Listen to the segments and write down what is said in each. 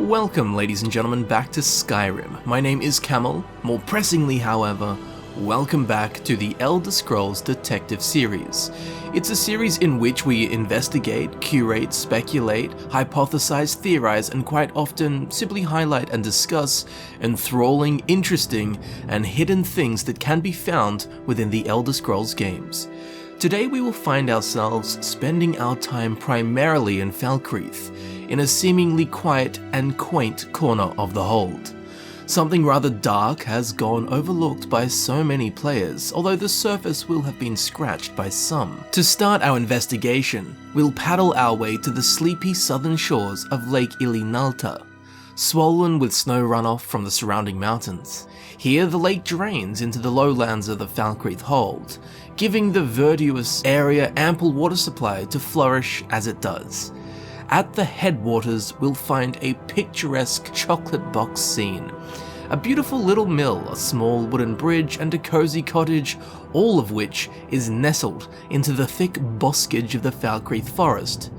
Welcome, ladies and gentlemen, back to Skyrim. My name is Camel. More pressingly, however, welcome back to the Elder Scrolls Detective series. It's a series in which we investigate, curate, speculate, hypothesize, theorize, and quite often simply highlight and discuss enthralling, interesting, and hidden things that can be found within the Elder Scrolls games. Today we will find ourselves spending our time primarily in Falkreath, in a seemingly quiet and quaint corner of the hold. Something rather dark has gone overlooked by so many players, although the surface will have been scratched by some. To start our investigation, we'll paddle our way to the sleepy southern shores of Lake Ilinalta, swollen with snow runoff from the surrounding mountains. Here the lake drains into the lowlands of the Falkreath hold, giving the verdurous area ample water supply to flourish as it does. At the headwaters, we'll find a picturesque chocolate box scene. A beautiful little mill, a small wooden bridge, and a cozy cottage, all of which is nestled into the thick boskage of the Falkreath forest.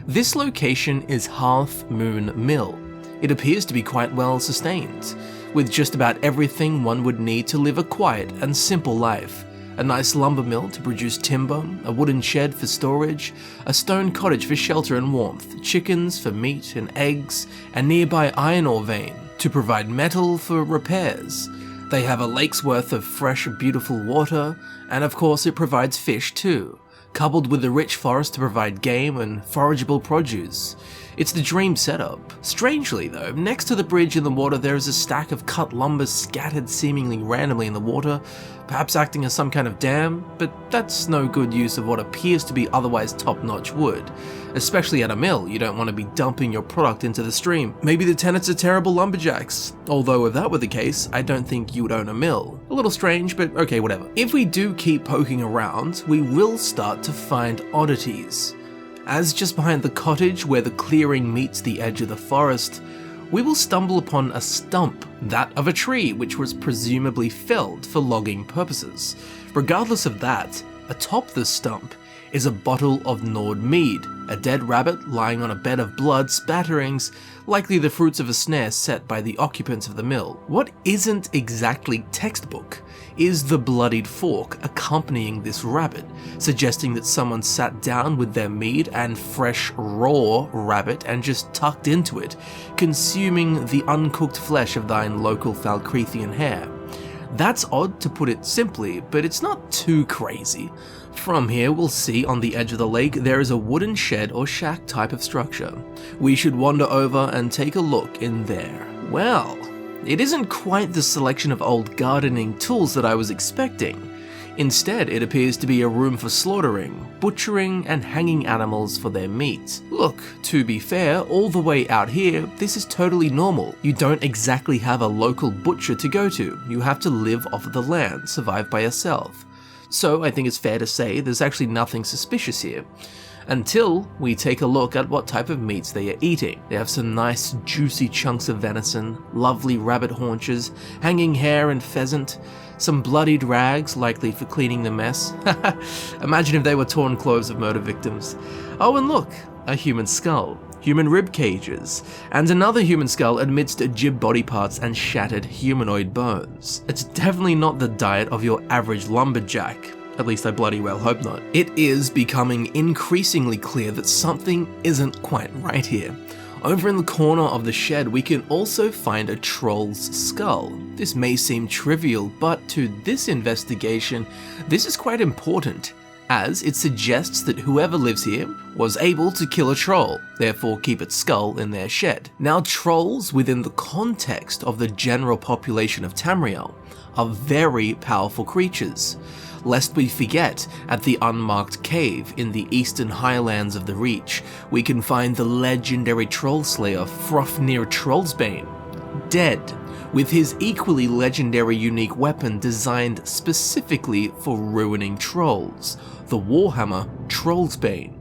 This location is Half Moon Mill. It appears to be quite well sustained, with just about everything one would need to live a quiet and simple life. A nice lumber mill to produce timber, a wooden shed for storage, a stone cottage for shelter and warmth, chickens for meat and eggs, a nearby iron ore vein to provide metal for repairs. They have a lake's worth of fresh, beautiful water, and of course it provides fish too, coupled with a rich forest to provide game and forageable produce. It's the dream setup. Strangely though, next to the bridge in the water there is a stack of cut lumber scattered seemingly randomly in the water, perhaps acting as some kind of dam, but that's no good use of what appears to be otherwise top-notch wood. Especially at a mill, you don't want to be dumping your product into the stream. Maybe the tenants are terrible lumberjacks, although if that were the case, I don't think you would own a mill. A little strange, but okay, whatever. If we do keep poking around, we will start to find oddities. As just behind the cottage where the clearing meets the edge of the forest, we will stumble upon a stump, that of a tree which was presumably felled for logging purposes. Regardless of that, atop the stump is a bottle of gnawed mead, a dead rabbit lying on a bed of blood spatterings, likely the fruits of a snare set by the occupants of the mill. What isn't exactly textbook is the bloodied fork accompanying this rabbit, suggesting that someone sat down with their mead and fresh raw rabbit and just tucked into it, consuming the uncooked flesh of thine local Falkreathian hare. That's odd to put it simply, but it's not too crazy. From here we'll see on the edge of the lake there is a wooden shed or shack type of structure. We should wander over and take a look in there. Well, it isn't quite the selection of old gardening tools that I was expecting. Instead, it appears to be a room for slaughtering, butchering, and hanging animals for their meat. Look, to be fair, all the way out here, this is totally normal. You don't exactly have a local butcher to go to. You have to live off of the land, survive by yourself. So I think it's fair to say there's actually nothing suspicious here. Until we take a look at what type of meats they are eating. They have some nice juicy chunks of venison, lovely rabbit haunches, hanging hare and pheasant, some bloodied rags likely for cleaning the mess. Imagine if they were torn clothes of murder victims. Oh, and look, a human skull, human rib cages, and another human skull amidst jib body parts and shattered humanoid bones. It's definitely not the diet of your average lumberjack. At least I bloody well hope not. It is becoming increasingly clear that something isn't quite right here. Over in the corner of the shed we can also find a troll's skull. This may seem trivial, but to this investigation, this is quite important, as it suggests that whoever lives here was able to kill a troll, therefore keep its skull in their shed. Now, trolls within the context of the general population of Tamriel are very powerful creatures. Lest we forget, at the unmarked cave in the eastern highlands of the Reach, we can find the legendary troll slayer Frofnir Trollsbane, dead, with his equally legendary unique weapon designed specifically for ruining trolls, the warhammer Trollsbane.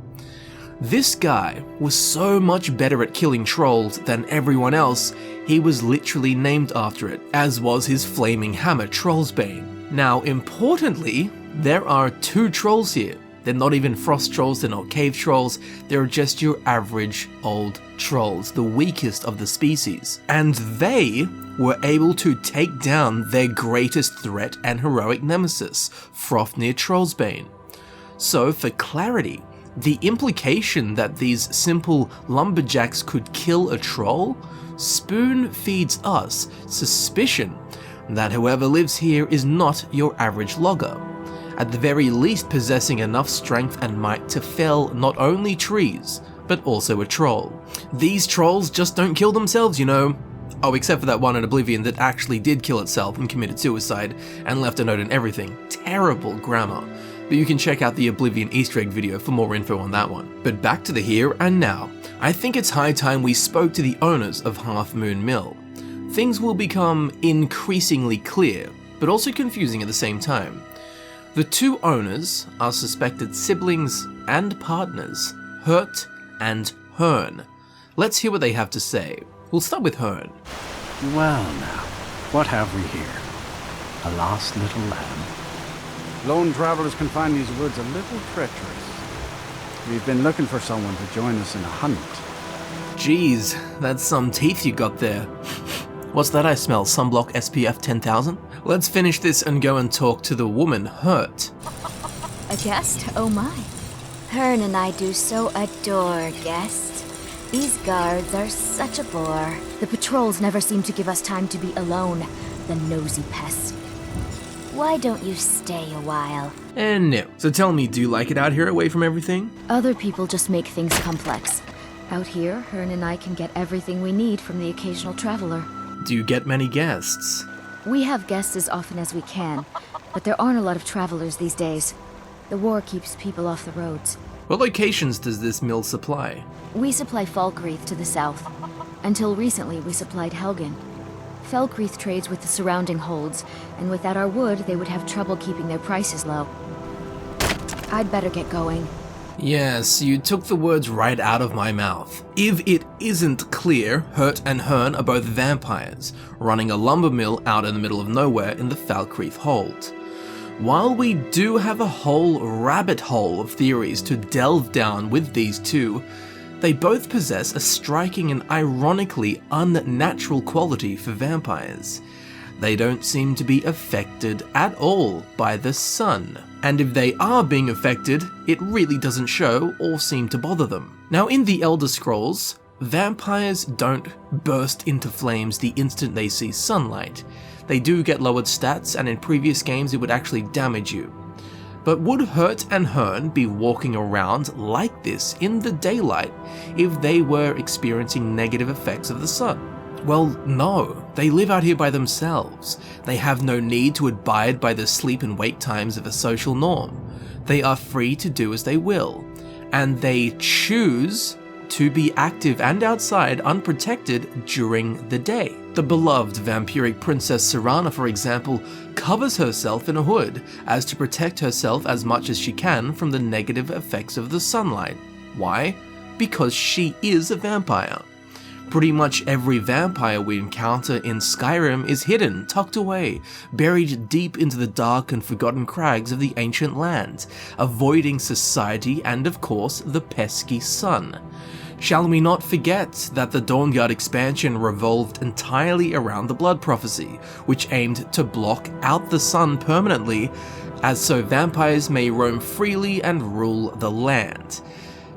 This guy was so much better at killing trolls than everyone else, he was literally named after it, as was his flaming hammer Trollsbane. Now, importantly, there are two trolls here, They're not even frost trolls, they're not cave trolls, they're just your average old trolls, the weakest of the species. And they were able to take down their greatest threat and heroic nemesis, Frothnir Trollsbane. So, for clarity, the implication that these simple lumberjacks could kill a troll spoon feeds us suspicion that whoever lives here is not your average logger, at the very least possessing enough strength and might to fell not only trees, but also a troll. These trolls just don't kill themselves, you know. Oh, except for that one in Oblivion that actually did kill itself and committed suicide and left a note and everything. Terrible grammar. But you can check out the Oblivion Easter egg video for more info on that one. But back to the here and now. I think it's high time we spoke to the owners of Half Moon Mill. Things will become increasingly clear, but also confusing at the same time. The two owners are suspected siblings and partners, Hert and Hern. Let's hear what they have to say. We'll start with Hern. Well now, what have we here? A lost little lamb. Lone travelers can find these woods a little treacherous. We've been looking for someone to join us in a hunt. Geez, that's some teeth you got there. What's that I smell? Sunblock SPF 10,000? Let's finish this and go and talk to the woman, Hert. A guest? Oh my. Hern and I do so adore guests. These guards are such a bore. The patrols never seem to give us time to be alone, the nosy pests. Why don't you stay a while? No. So tell me, do you like it out here away from everything? Other people just make things complex. Out here, Hern and I can get everything we need from the occasional traveler. Do you get many guests? We have guests as often as we can, but there aren't a lot of travelers these days. The war keeps people off the roads. What locations does this mill supply? We supply Falkreath to the south. Until recently, we supplied Helgen. Falkreath trades with the surrounding holds, and without our wood, they would have trouble keeping their prices low. I'd better get going. Yes, you took the words right out of my mouth. If it isn't clear, Hert and Hern are both vampires, running a lumber mill out in the middle of nowhere in the Falkreath hold. While we do have a whole rabbit hole of theories to delve down with these two, they both possess a striking and ironically unnatural quality for vampires. They don't seem to be affected at all by the sun. And if they are being affected, it really doesn't show or seem to bother them. Now in the Elder Scrolls, vampires don't burst into flames the instant they see sunlight. They do get lowered stats, and in previous games it would actually damage you. But would Hert and Hern be walking around like this in the daylight if they were experiencing negative effects of the sun? Well, no. They live out here by themselves. They have no need to abide by the sleep and wake times of a social norm. They are free to do as they will, and they choose to be active and outside unprotected during the day. The beloved vampiric princess Serana, for example, covers herself in a hood as to protect herself as much as she can from the negative effects of the sunlight. Why? Because she is a vampire. Pretty much every vampire we encounter in Skyrim is hidden, tucked away, buried deep into the dark and forgotten crags of the ancient land, avoiding society and, of course, the pesky sun. Shall we not forget that the Dawnguard expansion revolved entirely around the Blood Prophecy, which aimed to block out the sun permanently, as so vampires may roam freely and rule the land.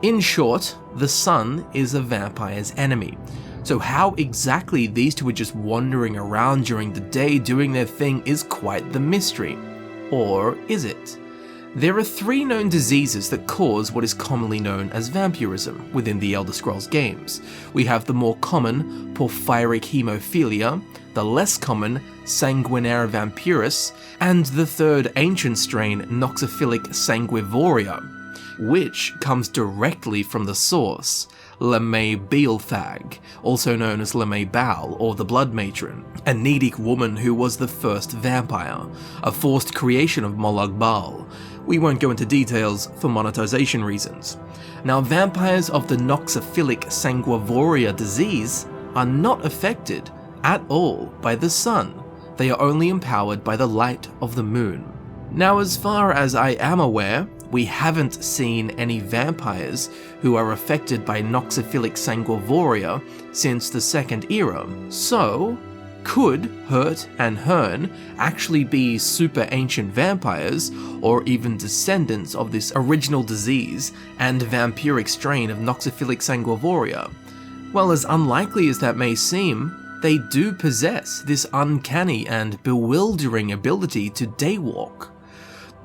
In short, the sun is a vampire's enemy. So how exactly these two are just wandering around during the day doing their thing is quite the mystery. Or is it? There are 3 known diseases that cause what is commonly known as vampirism within the Elder Scrolls games. We have the more common porphyric hemophilia, the less common sanguinary vampiris, and the third ancient strain Noxiphilic Sanguivoria, which comes directly from the source, Lemay Bealthag, also known as Lemay Baal or the Blood Matron, a Nedic woman who was the first vampire, a forced creation of Molag Bal. We won't go into details for monetization reasons. Now, vampires of the Noxiphilic Sanguivoria disease are not affected at all by the sun. They are only empowered by the light of the moon. Now, as far as I am aware, we haven't seen any vampires who are affected by Noxiphilic Sanguivoria since the Second Era. So, could Hert and Hern actually be super ancient vampires, or even descendants of this original disease and vampiric strain of Noxiphilic Sanguivoria? Well, as unlikely as that may seem, they do possess this uncanny and bewildering ability to daywalk.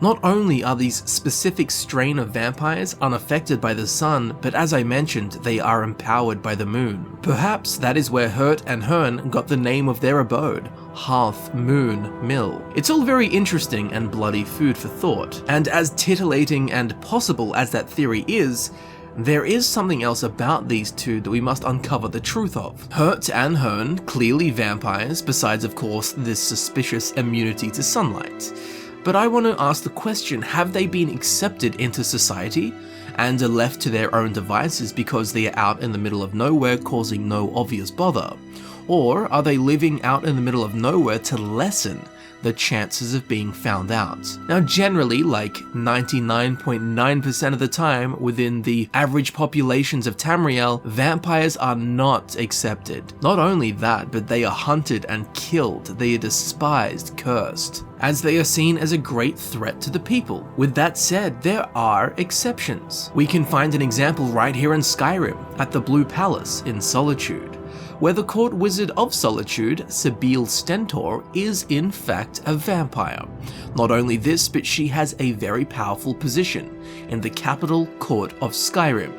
Not only are these specific strain of vampires unaffected by the sun, but as I mentioned, they are empowered by the moon. Perhaps that is where Hert and Hern got the name of their abode, Half Moon Mill. It's all very interesting and bloody food for thought, and as titillating and possible as that theory is, there is something else about these two that we must uncover the truth of. Hert and Hern, clearly vampires, besides of course this suspicious immunity to sunlight. But I want to ask the question, have they been accepted into society and are left to their own devices because they are out in the middle of nowhere causing no obvious bother? Or are they living out in the middle of nowhere to lessen the chances of being found out? Now generally, like 99.9% of the time within the average populations of Tamriel, vampires are not accepted. Not only that, but they are hunted and killed, they are despised, cursed, as they are seen as a great threat to the people. With that said, there are exceptions. We can find an example right here in Skyrim, at the Blue Palace in Solitude, where the court wizard of Solitude, Sebile Stentor, is in fact a vampire. Not only this, but she has a very powerful position in the capital court of Skyrim.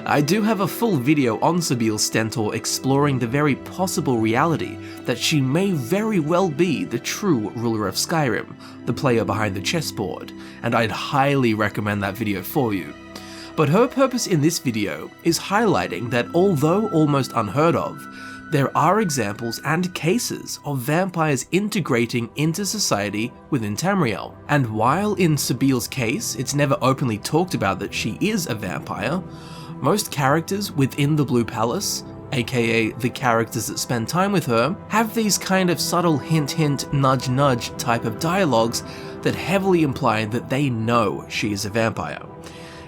I do have a full video on Sebile Stentor exploring the very possible reality that she may very well be the true ruler of Skyrim, the player behind the chessboard, and I'd highly recommend that video for you. But her purpose in this video is highlighting that although almost unheard of, there are examples and cases of vampires integrating into society within Tamriel. And while in Sebile's case, it's never openly talked about that she is a vampire, most characters within the Blue Palace, aka the characters that spend time with her, have these kind of subtle hint, nudge, type of dialogues that heavily imply that they know she is a vampire.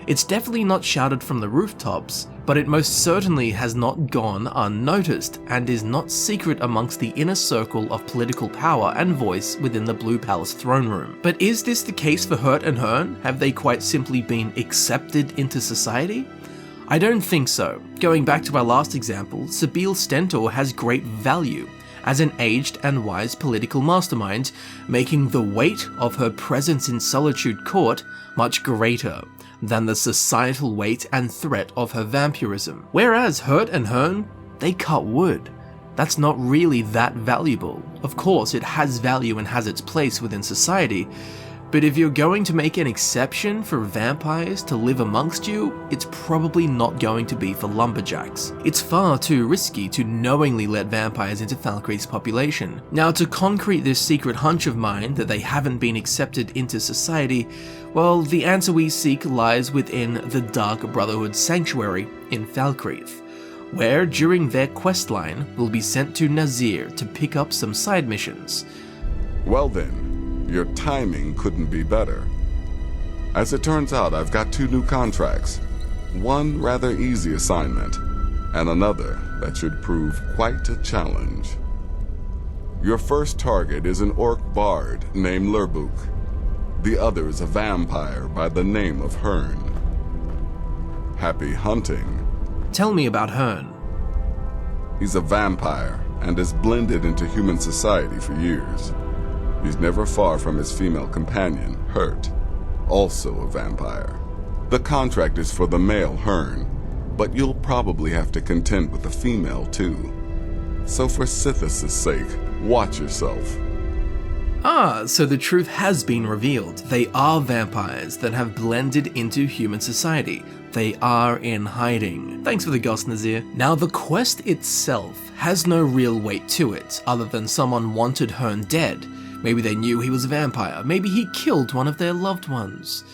It's definitely not shouted from the rooftops, but it most certainly has not gone unnoticed and is not secret amongst the inner circle of political power and voice within the Blue Palace throne room. But is this the case for Hert and Hern? Have they quite simply been accepted into society? I don't think so. Going back to our last example, Sebile Stentor has great value as an aged and wise political mastermind, making the weight of her presence in Solitude Court much greater than the societal weight and threat of her vampirism. Whereas Hert and Hern, they cut wood. That's not really that valuable. Of course, it has value and has its place within society, but if you're going to make an exception for vampires to live amongst you, it's probably not going to be for Lumberjacks. It's far too risky to knowingly let vampires into Falkreath's population. Now, to concrete this secret hunch of mine that they haven't been accepted into society, well, the answer we seek lies within the Dark Brotherhood Sanctuary in Falkreath, where during their questline we'll be sent to Nazir to pick up some side missions. Well then, your timing couldn't be better. As it turns out, I've got 2 new contracts. One rather easy assignment, and another that should prove quite a challenge. Your first target is an orc bard named Lurbuk. The other is a vampire by the name of Hern. Happy hunting. Tell me about Hern. He's a vampire and has blended into human society for years. He's never far from his female companion, Hert, also a vampire. The contract is for the male Hern, but you'll probably have to contend with the female too. So for Sithis' sake, watch yourself. Ah, so the truth has been revealed. They are vampires that have blended into human society. They are in hiding. Thanks for the goss, Nazir. Now, the quest itself has no real weight to it, other than someone wanted Hern dead. Maybe they knew he was a vampire. Maybe he killed one of their loved ones.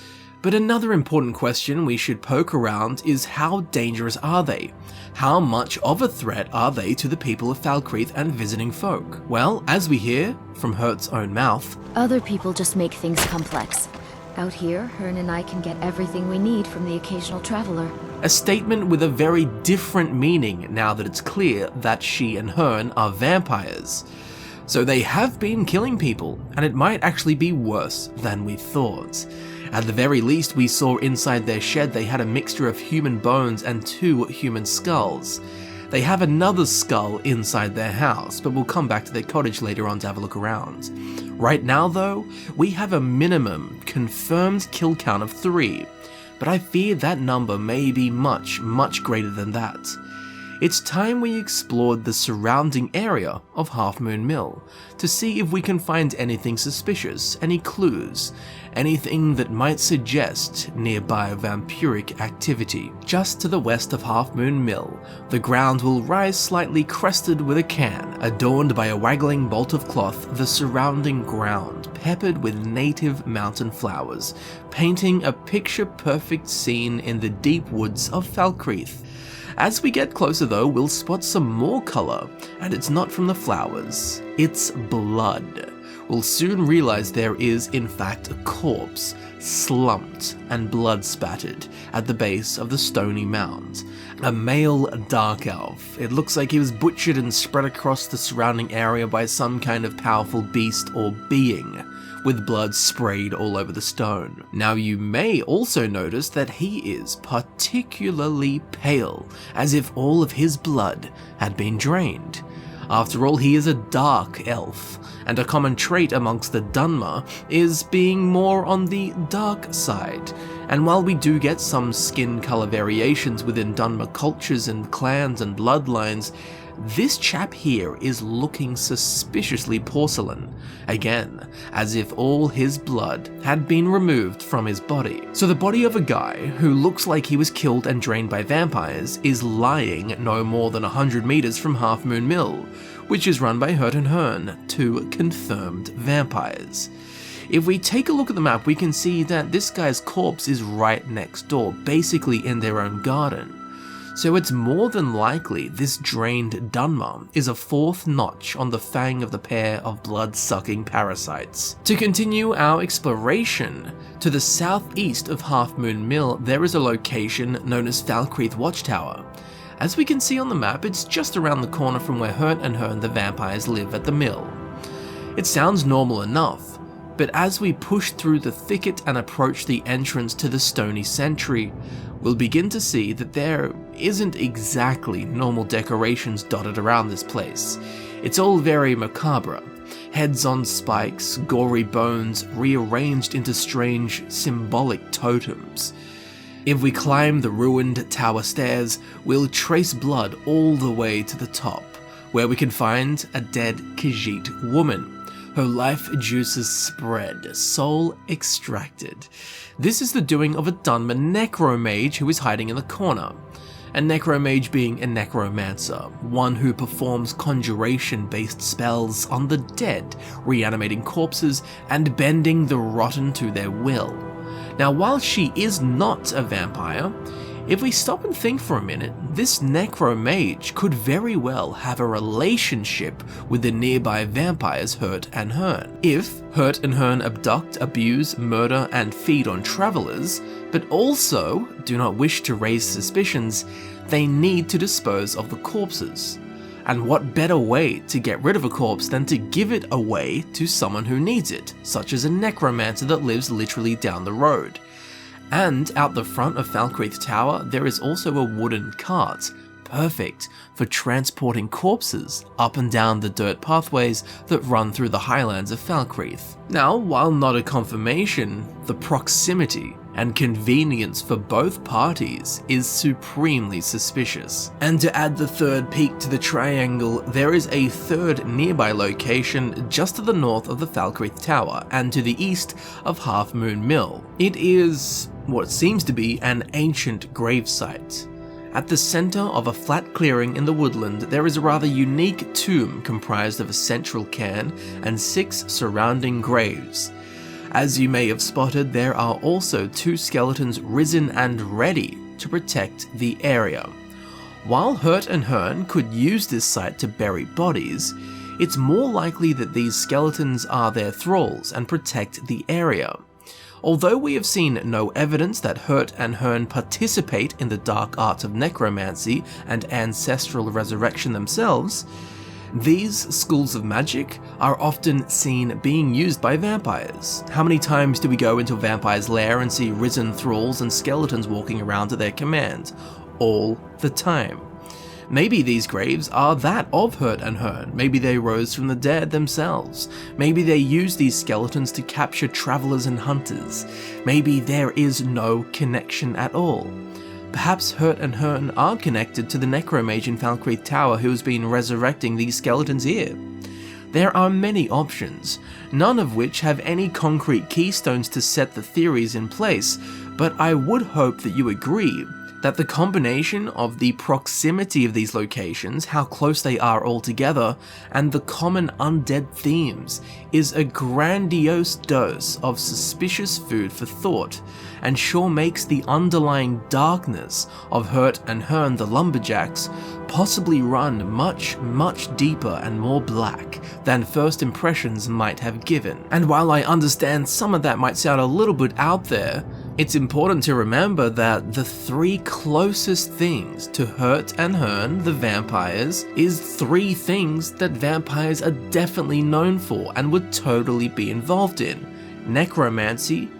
But another important question we should poke around is how dangerous are they? How much of a threat are they to the people of Falkreath and visiting folk? Well, as we hear from Hert's own mouth, Other people just make things complex. Out here, Hern and I can get everything we need from the occasional traveler. A statement with a very different meaning now that it's clear that she and Hern are vampires. So they have been killing people, and it might actually be worse than we thought. At the very least, we saw inside their shed they had a mixture of human bones and 2 human skulls. They have another skull inside their house, but we'll come back to their cottage later on to have a look around. Right now though, we have a minimum confirmed kill count of 3, but I fear that number may be much, much greater than that. It's time we explored the surrounding area of Half Moon Mill to see if we can find anything suspicious, any clues, anything that might suggest nearby vampiric activity. Just to the west of Half Moon Mill, the ground will rise slightly crested with a cairn, adorned by a waggling bolt of cloth, the surrounding ground peppered with native mountain flowers, painting a picture-perfect scene in the deep woods of Falkreath. As we get closer though, we'll spot some more colour, and it's not from the flowers, it's blood. We'll soon realise there is in fact a corpse, slumped and blood spattered at the base of the stony mound. A male dark elf. It looks like he was butchered and spread across the surrounding area by some kind of powerful beast or being, with blood sprayed all over the stone. Now you may also notice that he is particularly pale, as if all of his blood had been drained. After all, he is a dark elf, and a common trait amongst the Dunmer is being more on the dark side. And while we do get some skin color variations within Dunmer cultures and clans and bloodlines, this chap here is looking suspiciously porcelain, again, as if all his blood had been removed from his body. So the body of a guy who looks like he was killed and drained by vampires is lying no more than 100 meters from Half Moon Mill, which is run by Hert Hern, 2 confirmed vampires. If we take a look at the map, we can see that this guy's corpse is right next door, basically in their own garden. So it's more than likely this drained Dunmer is a 4th notch on the fang of the pair of blood-sucking parasites. To continue our exploration, to the southeast of Half Moon Mill there is a location known as Falkreath Watchtower. As we can see on the map, it's just around the corner from where Hert Hern the vampires live at the mill. It sounds normal enough, but as we push through the thicket and approach the entrance to the Stony Sentry, we'll begin to see that there isn't exactly normal decorations dotted around this place. It's all very macabre. Heads on spikes, gory bones rearranged into strange symbolic totems. If we climb the ruined tower stairs, we'll trace blood all the way to the top, where we can find a dead Khajiit woman. Her life juices spread, soul extracted. This is the doing of a Dunmer necromage who is hiding in the corner. A necromage being a necromancer, one who performs conjuration-based spells on the dead, reanimating corpses and bending the rotten to their will. Now, while she is not a vampire, if we stop and think for a minute, this necromage could very well have a relationship with the nearby vampires Hert Hern. If Hert Hern abduct, abuse, murder, and feed on travelers, but also do not wish to raise suspicions, they need to dispose of the corpses. And what better way to get rid of a corpse than to give it away to someone who needs it, such as a necromancer that lives literally down the road. And out the front of Falkreath Tower, there is also a wooden cart, perfect for transporting corpses up and down the dirt pathways that run through the highlands of Falkreath. Now, while not a confirmation, the proximity and convenience for both parties is supremely suspicious. And to add the third peak to the triangle, there is a third nearby location just to the north of the Falkreath Tower and to the east of Half Moon Mill. It is what seems to be an ancient gravesite. At the center of a flat clearing in the woodland, there is a rather unique tomb comprised of a central cairn and 6 surrounding graves. As you may have spotted, there are also 2 skeletons risen and ready to protect the area. While Hert Hern could use this site to bury bodies, it's more likely that these skeletons are their thralls and protect the area. Although we have seen no evidence that Hert and Hern participate in the dark arts of necromancy and ancestral resurrection themselves, these schools of magic are often seen being used by vampires. How many times do we go into a vampire's lair and see risen thralls and skeletons walking around at their command? All the time. Maybe these graves are that of Hert and Hern. Maybe they rose from the dead themselves. Maybe they used these skeletons to capture travelers and hunters. Maybe there is no connection at all. Perhaps Hert and Hern are connected to the necromage in Falkreath Tower who's been resurrecting these skeletons here. There are many options, none of which have any concrete keystones to set the theories in place, but I would hope that you agree that the combination of the proximity of these locations, how close they are all together, and the common undead themes is a grandiose dose of suspicious food for thought, and sure makes the underlying darkness of Hert and Hern the Lumberjacks possibly run much, much deeper and more black than first impressions might have given. And while I understand some of that might sound a little bit out there, it's important to remember that the three closest things to Hert and Hern, the vampires, is three things that vampires are definitely known for and would totally be involved in: necromancy,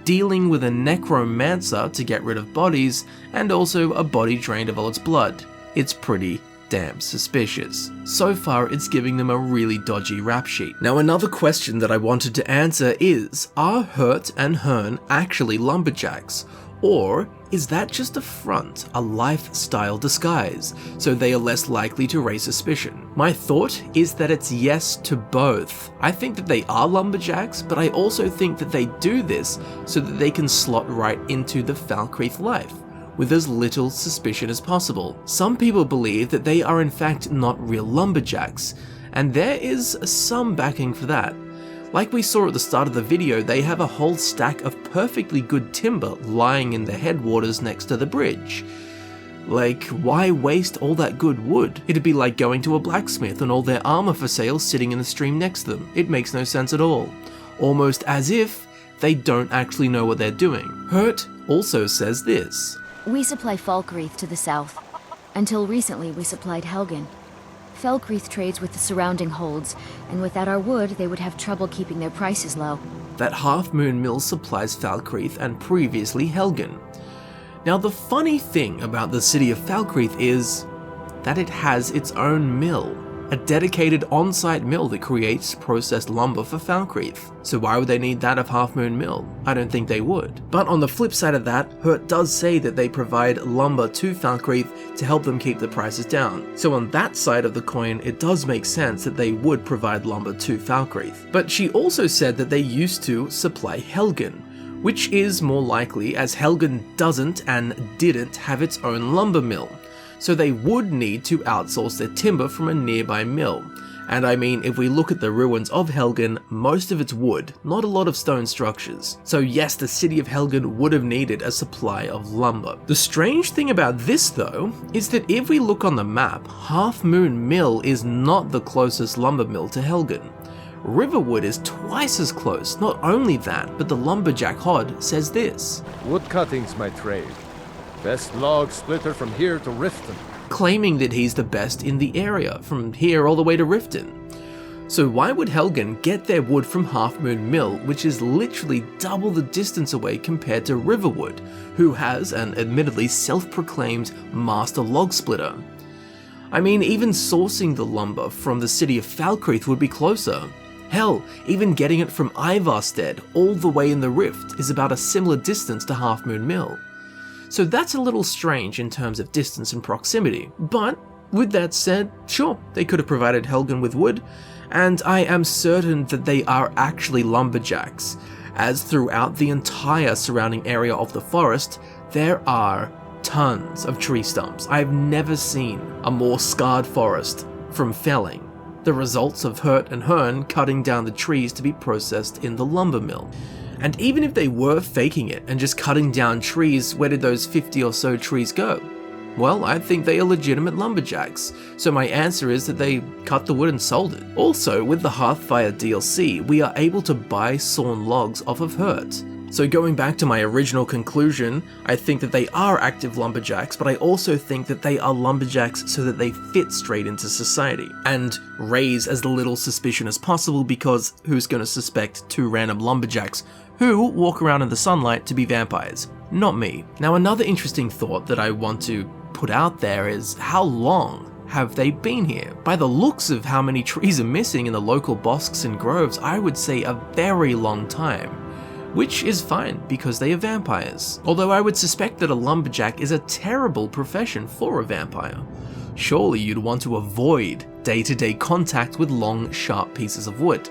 dealing with a necromancer to get rid of bodies, and also a body drained of all its blood. It's pretty damn suspicious. So far, it's giving them a really dodgy rap sheet. Now, another question that I wanted to answer is, are Hert and Hern actually lumberjacks? Or is that just a front, a lifestyle disguise, so they are less likely to raise suspicion? My thought is that it's yes to both. I think that they are lumberjacks, but I also think that they do this so that they can slot right into the Falkreath life with as little suspicion as possible. Some people believe that they are in fact not real lumberjacks, and there is some backing for that. Like we saw at the start of the video, they have a whole stack of perfectly good timber lying in the headwaters next to the bridge. Like, why waste all that good wood? It'd be like going to a blacksmith and all their armor for sale sitting in the stream next to them. It makes no sense at all. Almost as if they don't actually know what they're doing. Hert also says this: We supply Falkreath to the south. Until recently, we supplied Helgen. Falkreath trades with the surrounding holds, and without our wood, they would have trouble keeping their prices low. That Half Moon Mill supplies Falkreath and previously Helgen. Now, the funny thing about the city of Falkreath is that it has its own mill. A dedicated on-site mill that creates processed lumber for Falkreath. So why would they need that of Half Moon Mill? I don't think they would. But on the flip side of that, Hert does say that they provide lumber to Falkreath to help them keep the prices down. So on that side of the coin, it does make sense that they would provide lumber to Falkreath. But she also said that they used to supply Helgen, which is more likely as Helgen doesn't and didn't have its own lumber mill. So they would need to outsource their timber from a nearby mill. And I mean, if we look at the ruins of Helgen, most of it's wood, not a lot of stone structures. So yes, the city of Helgen would have needed a supply of lumber. The strange thing about this though, is that if we look on the map, Half Moon Mill is not the closest lumber mill to Helgen. Riverwood is twice as close. Not only that, but the lumberjack Hod says this: Wood cutting's my trade. Best log splitter from here to Riften. Claiming that he's the best in the area, from here all the way to Riften. So why would Helgen get their wood from Half Moon Mill, which is literally double the distance away compared to Riverwood, who has an admittedly self-proclaimed master log splitter? I mean, even sourcing the lumber from the city of Falkreath would be closer. Hell, even getting it from Ivarstead all the way in the Rift is about a similar distance to Half Moon Mill. So that's a little strange in terms of distance and proximity, but with that said, sure, they could have provided Helgen with wood, and I am certain that they are actually lumberjacks, as throughout the entire surrounding area of the forest, there are tons of tree stumps. I've never seen a more scarred forest from felling, the results of Hert and Hern cutting down the trees to be processed in the lumber mill. And even if they were faking it and just cutting down trees, where did those 50 or so trees go? Well, I think they are legitimate lumberjacks, so my answer is that they cut the wood and sold it. Also, with the Hearthfire DLC, we are able to buy sawn logs off of Hert. So going back to my original conclusion, I think that they are active lumberjacks, but I also think that they are lumberjacks so that they fit straight into society and raise as little suspicion as possible, because who's going to suspect two random lumberjacks who walk around in the sunlight to be vampires? Not me. Now, another interesting thought that I want to put out there is, how long have they been here? By the looks of how many trees are missing in the local bosques and groves, I would say a very long time. Which is fine, because they are vampires. Although I would suspect that a lumberjack is a terrible profession for a vampire. Surely you'd want to avoid day-to-day contact with long, sharp pieces of wood.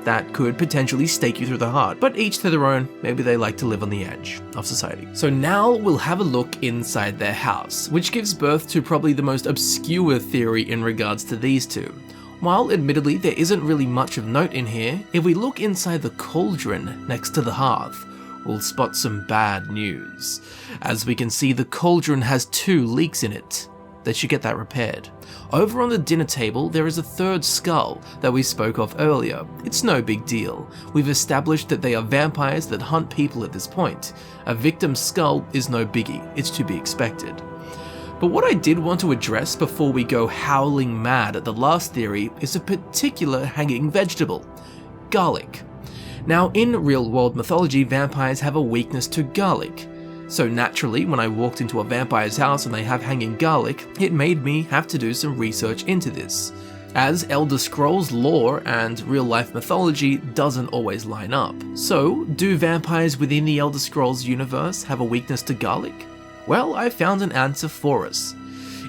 That could potentially stake you through the heart, but each to their own. Maybe they like to live on the edge of society. So now we'll have a look inside their house, which gives birth to probably the most obscure theory in regards to these two. While admittedly there isn't really much of note in here, if we look inside the cauldron next to the hearth, we'll spot some bad news. As we can see, the cauldron has 2 leaks in it. They should get that repaired. Over on the dinner table, there is a third skull that we spoke of earlier. It's no big deal. We've established that they are vampires that hunt people at this point. A victim's skull is no biggie, it's to be expected. But what I did want to address before we go howling mad at the last theory is a particular hanging vegetable: garlic. Now, in real-world mythology, vampires have a weakness to garlic. So naturally, when I walked into a vampire's house and they have hanging garlic, it made me have to do some research into this, as Elder Scrolls lore and real-life mythology doesn't always line up. So, do vampires within the Elder Scrolls universe have a weakness to garlic? Well, I found an answer for us.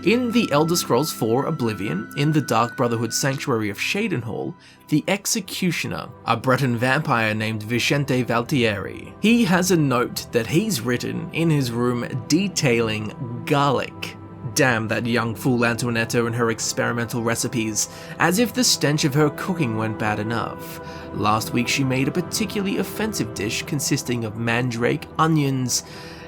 In the Elder Scrolls IV Oblivion, in the Dark Brotherhood Sanctuary of Shadenhall, the Executioner, a Breton vampire named Vicente Valtieri, he has a note that he's written in his room detailing garlic. Damn that young fool Antoinetta and her experimental recipes, as if the stench of her cooking weren't bad enough. Last week she made a particularly offensive dish consisting of mandrake, onions,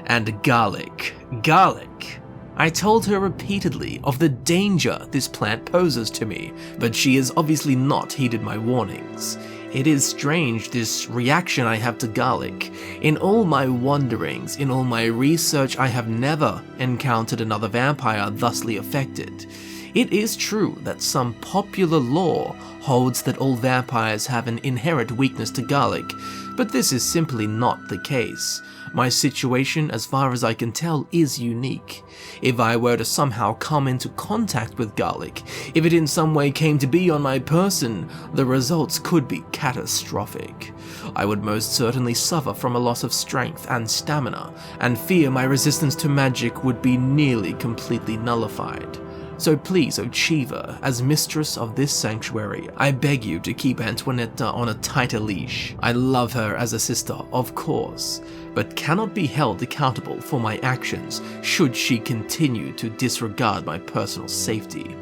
and garlic. Garlic. I told her repeatedly of the danger this plant poses to me, but she has obviously not heeded my warnings. It is strange, this reaction I have to garlic. In all my wanderings, in all my research, I have never encountered another vampire thusly affected. It is true that some popular lore holds that all vampires have an inherent weakness to garlic, but this is simply not the case. My situation, as far as I can tell, is unique. If I were to somehow come into contact with garlic, if it in some way came to be on my person, the results could be catastrophic. I would most certainly suffer from a loss of strength and stamina, and fear my resistance to magic would be nearly completely nullified. So please, Ochiva, as mistress of this sanctuary, I beg you to keep Antoinetta on a tighter leash. I love her as a sister, of course, but cannot be held accountable for my actions should she continue to disregard my personal safety.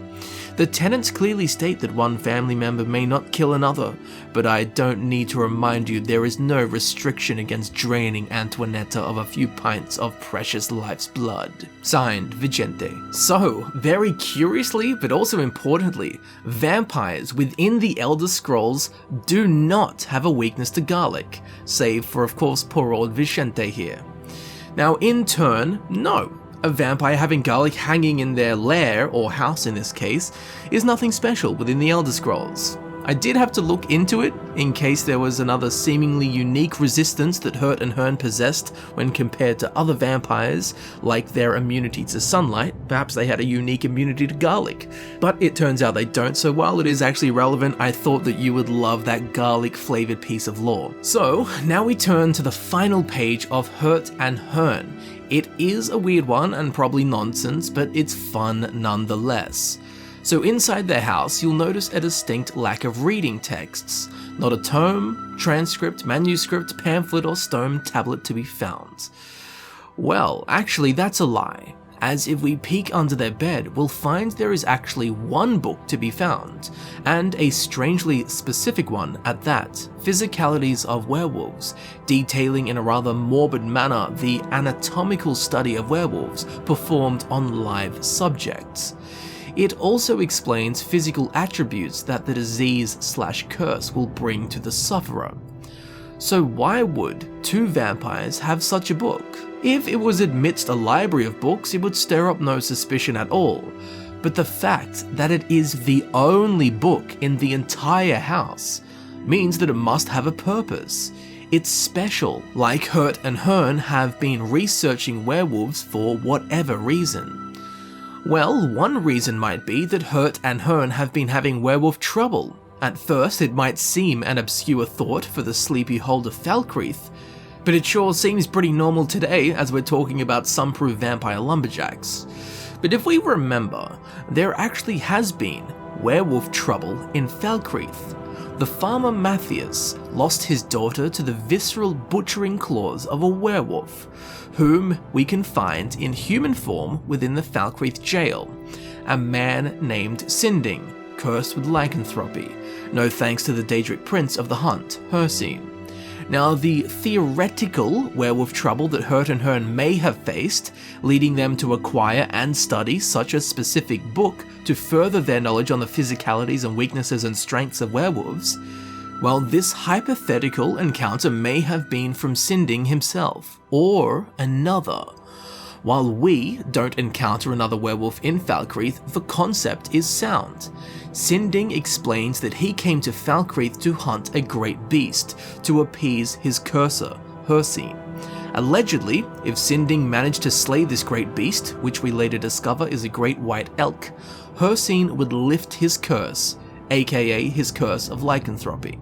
The tenets clearly state that one family member may not kill another, but I don't need to remind you there is no restriction against draining Antoinetta of a few pints of precious life's blood. Signed, Vicente. So, very curiously, but also importantly, vampires within the Elder Scrolls do not have a weakness to garlic, save for, of course, poor old Vicente here. Now, in turn, no. A vampire having garlic hanging in their lair, or house in this case, is nothing special within the Elder Scrolls. I did have to look into it, in case there was another seemingly unique resistance that Hert Hern possessed when compared to other vampires, like their immunity to sunlight. Perhaps they had a unique immunity to garlic. But it turns out they don't, so while it is actually relevant, I thought that you would love that garlic-flavored piece of lore. So, now we turn to the final page of Hert Hern. It is a weird one and probably nonsense, but it's fun nonetheless. So inside their house, you'll notice a distinct lack of reading texts. Not a tome, transcript, manuscript, pamphlet, or stone tablet to be found. Well, actually that's a lie, as if we peek under their bed, we'll find there is actually one book to be found, and a strangely specific one at that, Physicalities of Werewolves, detailing in a rather morbid manner the anatomical study of werewolves performed on live subjects. It also explains physical attributes that the disease/curse will bring to the sufferer. So why would two vampires have such a book? If it was amidst a library of books, it would stir up no suspicion at all. But the fact that it is the only book in the entire house means that it must have a purpose. It's special, like Hert and Hern have been researching werewolves for whatever reason. Well, one reason might be that Hert and Hern have been having werewolf trouble. At first, it might seem an obscure thought for the sleepy hold of Falkreath, but it sure seems pretty normal today as we're talking about sun-proof vampire lumberjacks. But if we remember, there actually has been werewolf trouble in Falkreath. The farmer Matthias lost his daughter to the visceral butchering claws of a werewolf, whom we can find in human form within the Falkreath jail, a man named Sinding, cursed with lycanthropy, no thanks to the Daedric prince of the hunt, Hircine. Now, the theoretical werewolf trouble that Hert and Hern may have faced, leading them to acquire and study such a specific book to further their knowledge on the physicalities and weaknesses and strengths of werewolves, well, this hypothetical encounter may have been from Sinding himself, or another. While we don't encounter another werewolf in Falkreath, the concept is sound. Sinding explains that he came to Falkreath to hunt a great beast, to appease his cursor, Hircine. Allegedly, if Sinding managed to slay this great beast, which we later discover is a great white elk, Hircine would lift his curse, aka his curse of lycanthropy.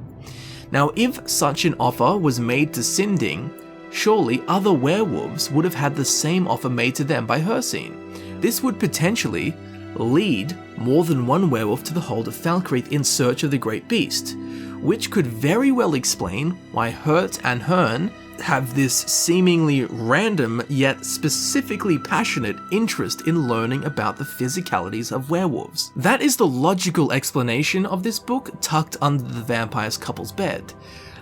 Now, if such an offer was made to Sinding, surely other werewolves would have had the same offer made to them by Hircine. This would potentially lead more than one werewolf to the hold of Falkreath in search of the great beast, which could very well explain why Hert and Hern have this seemingly random yet specifically passionate interest in learning about the physicalities of werewolves. That is the logical explanation of this book tucked under the vampire's couple's bed.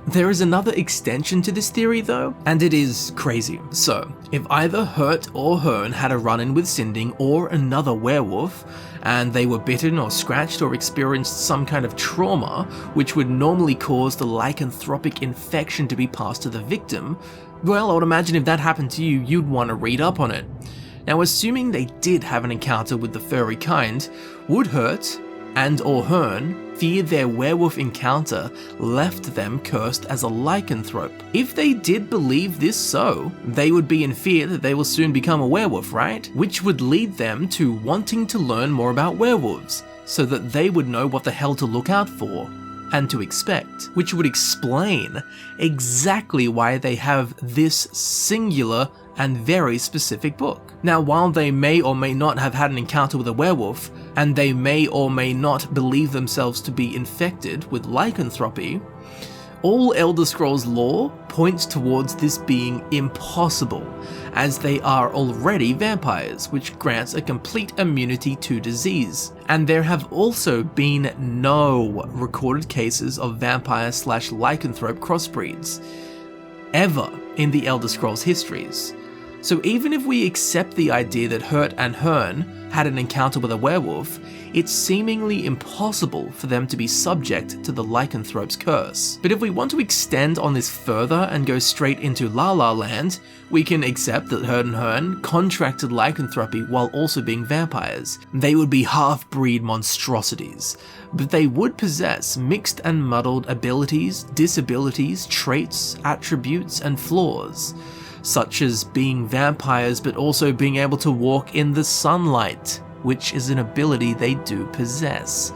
There is another extension to this theory though, and it is crazy. So, if either Hert or Hern had a run-in with Sinding or another werewolf, and they were bitten or scratched or experienced some kind of trauma, which would normally cause the lycanthropic infection to be passed to the victim, well, I would imagine if that happened to you, you'd want to read up on it. Now, assuming they did have an encounter with the furry kind, would Hert and or Hern fear their werewolf encounter left them cursed as a lycanthrope? If they did believe this so, they would be in fear that they will soon become a werewolf, right? Which would lead them to wanting to learn more about werewolves, so that they would know what the hell to look out for and to expect, which would explain exactly why they have this singular and very specific book. Now, while they may or may not have had an encounter with a werewolf, and they may or may not believe themselves to be infected with lycanthropy, all Elder Scrolls lore points towards this being impossible, as they are already vampires, which grants a complete immunity to disease. And there have also been no recorded cases of vampire/lycanthrope crossbreeds, ever in the Elder Scrolls histories. So even if we accept the idea that Hert and Hern had an encounter with a werewolf, it's seemingly impossible for them to be subject to the lycanthrope's curse. But if we want to extend on this further and go straight into La La Land, we can accept that Hert and Hern contracted lycanthropy while also being vampires. They would be half-breed monstrosities, but they would possess mixed and muddled abilities, disabilities, traits, attributes, and flaws, such as being vampires but also being able to walk in the sunlight, which is an ability they do possess.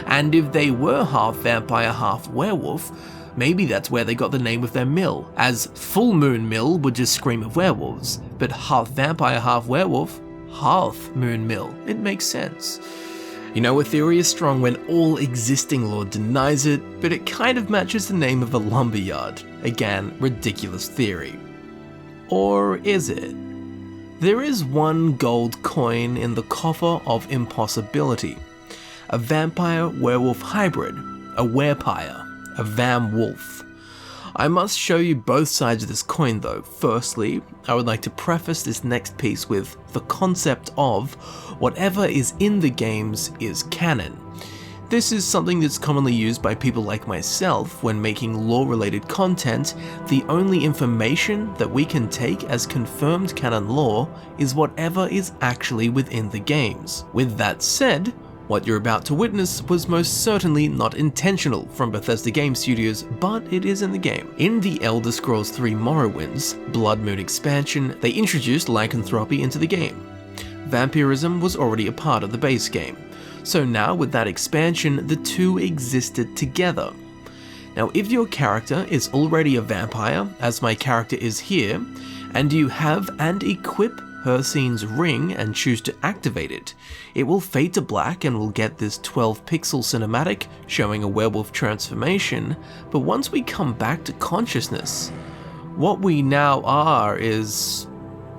And if they were half vampire, half werewolf, maybe that's where they got the name of their mill, as Full Moon Mill would just scream of werewolves, but half vampire, half werewolf, Half Moon Mill. It makes sense. You know, a theory is strong when all existing lore denies it, but it kind of matches the name of a lumberyard. Again, ridiculous theory. Or is it? There is one gold coin in the coffer of impossibility. A vampire-werewolf hybrid, a werepire, a vam-wolf. I must show you both sides of this coin though. Firstly, I would like to preface this next piece with the concept of whatever is in the games is canon. this is something that's commonly used by people like myself when making lore-related content. The only information that we can take as confirmed canon lore is whatever is actually within the games. With that said, what you're about to witness was most certainly not intentional from Bethesda Game Studios, but it is in the game. In the Elder Scrolls III Morrowind's Blood Moon expansion, they introduced lycanthropy into the game. Vampirism was already a part of the base game, so now with that expansion, the two existed together. Now if your character is already a vampire, as my character is here, and you have and equip Hircine's ring and choose to activate it, it will fade to black and will get this 12 pixel cinematic showing a werewolf transformation, but once we come back to consciousness, what we now are is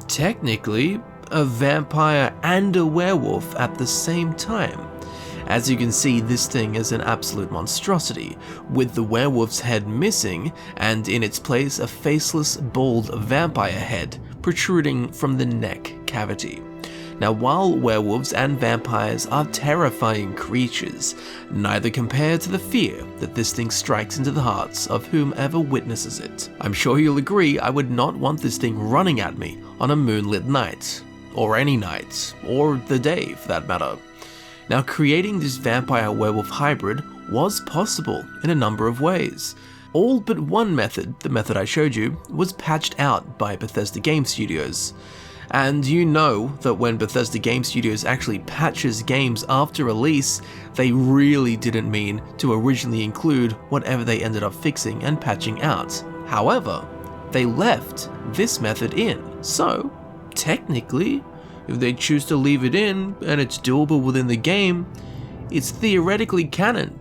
technically a vampire and a werewolf at the same time. As you can see, this thing is an absolute monstrosity, with the werewolf's head missing and in its place a faceless, bald vampire head protruding from the neck cavity. Now while werewolves and vampires are terrifying creatures, neither compare to the fear that this thing strikes into the hearts of whomever witnesses it. I'm sure you'll agree I would not want this thing running at me on a moonlit night, or any night, or the day for that matter. Now creating this vampire-werewolf hybrid was possible in a number of ways. All but one method, the method I showed you, was patched out by Bethesda Game Studios. And you know that when Bethesda Game Studios actually patches games after release, they really didn't mean to originally include whatever they ended up fixing and patching out. However, they left this method in, so technically, if they choose to leave it in and it's doable within the game, it's theoretically canon,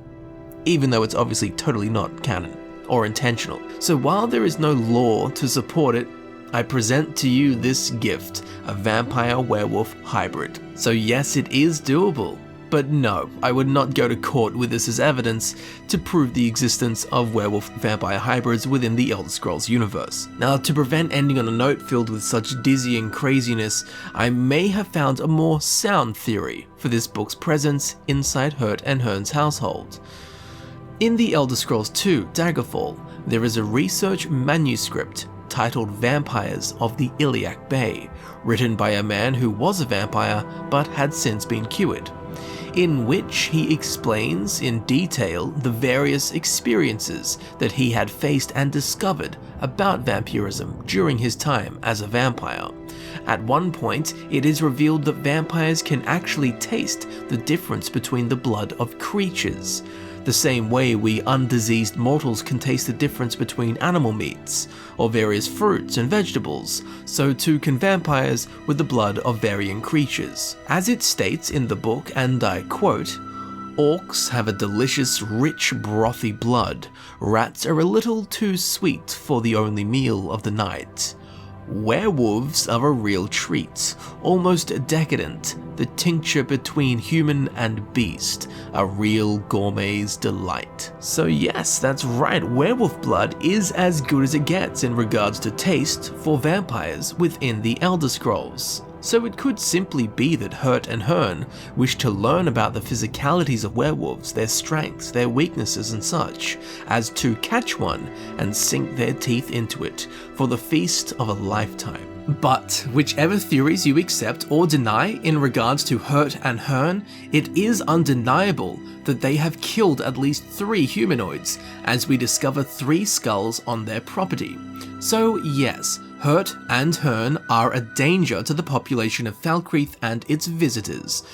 even though it's obviously totally not canon or intentional. So while there is no lore to support it, I present to you this gift, a vampire-werewolf hybrid. So yes, it is doable, but no, I would not go to court with this as evidence to prove the existence of werewolf-vampire hybrids within the Elder Scrolls universe. Now, to prevent ending on a note filled with such dizzying craziness, I may have found a more sound theory for this book's presence inside Hert Hern's household. In the Elder Scrolls II Daggerfall, there is a research manuscript titled Vampires of the Iliac Bay, written by a man who was a vampire but had since been cured, in which he explains in detail the various experiences that he had faced and discovered about vampirism during his time as a vampire. At one point, it is revealed that vampires can actually taste the difference between the blood of creatures, the same way we undiseased mortals can taste the difference between animal meats, or various fruits and vegetables, so too can vampires with the blood of varying creatures. As it states in the book, and I quote, "Orcs have a delicious, rich, brothy blood. Rats are a little too sweet for the only meal of the night. Werewolves are a real treat, almost decadent, the tincture between human and beast, a real gourmet's delight." So yes, that's right, werewolf blood is as good as it gets in regards to taste for vampires within the Elder Scrolls. So it could simply be that Hert Hern wished to learn about the physicalities of werewolves, their strengths, their weaknesses and such, as to catch one and sink their teeth into it for the feast of a lifetime. But whichever theories you accept or deny in regards to Hert Hern, it is undeniable that they have killed at least 3 humanoids, as we discover 3 skulls on their property. So yes, Hert and Hern are a danger to the population of Falkreath and its visitors.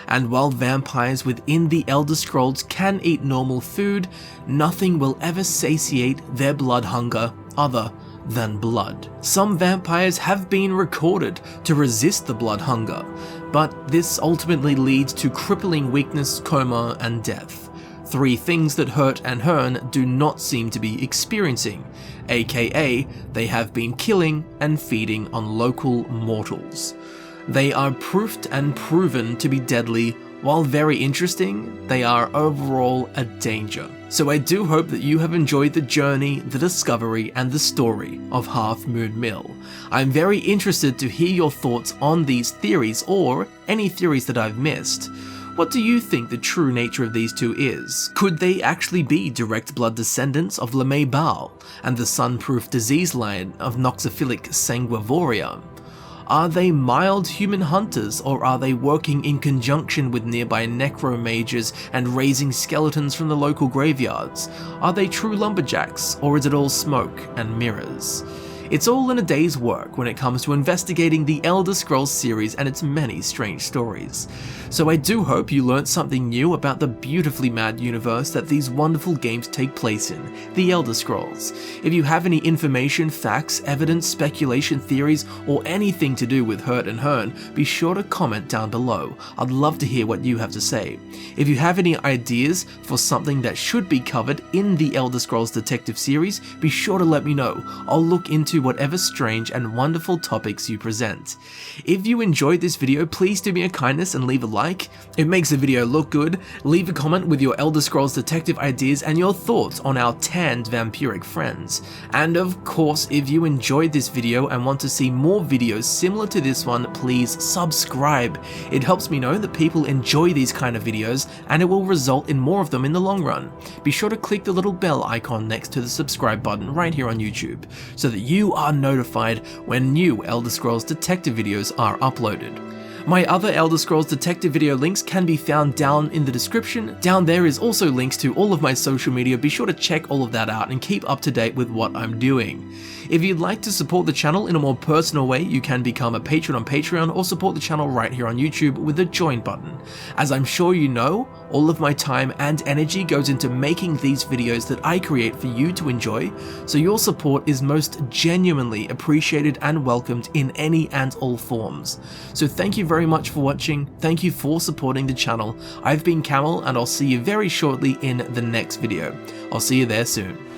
And while vampires within the Elder Scrolls can eat normal food, nothing will ever satiate their blood hunger other than blood. Some vampires have been recorded to resist the blood hunger, but this ultimately leads to crippling weakness, coma, and death. 3 things that Hert Hern do not seem to be experiencing, aka they have been killing and feeding on local mortals. They are proofed and proven to be deadly. While very interesting, they are overall a danger. So I do hope that you have enjoyed the journey, the discovery, and the story of Half Moon Mill. I'm very interested to hear your thoughts on these theories, or any theories that I've missed. What do you think the true nature of these two is? Could they actually be direct blood descendants of Limay Baal and the sun-proof disease line of Noxiphilic Sanguivoria? Are they mild human hunters, or are they working in conjunction with nearby necromages and raising skeletons from the local graveyards? Are they true lumberjacks, or is it all smoke and mirrors? It's all in a day's work when it comes to investigating the Elder Scrolls series and its many strange stories. So I do hope you learnt something new about the beautifully mad universe that these wonderful games take place in, the Elder Scrolls. If you have any information, facts, evidence, speculation, theories, or anything to do with Hert Hern, be sure to comment down below. I'd love to hear what you have to say. If you have any ideas for something that should be covered in the Elder Scrolls Detective series, be sure to let me know. I'll look into whatever strange and wonderful topics you present. If you enjoyed this video, please do me a kindness and leave a like. It makes the video look good. Leave a comment with your Elder Scrolls Detective ideas and your thoughts on our tanned vampiric friends. And of course, if you enjoyed this video and want to see more videos similar to this one, please subscribe. It helps me know that people enjoy these kind of videos and it will result in more of them in the long run. Be sure to click the little bell icon next to the subscribe button right here on YouTube so that you are notified when new Elder Scrolls Detective videos are uploaded. My other Elder Scrolls Detective video links can be found down in the description. Down there is also links to all of my social media. Be sure to check all of that out and keep up to date with what I'm doing. If you'd like to support the channel in a more personal way, you can become a patron on Patreon or support the channel right here on YouTube with the join button. As I'm sure you know, all of my time and energy goes into making these videos that I create for you to enjoy, so your support is most genuinely appreciated and welcomed in any and all forms. So thank you very much for watching, thank you for supporting the channel. I've been Camel and I'll see you very shortly in the next video. I'll see you there soon.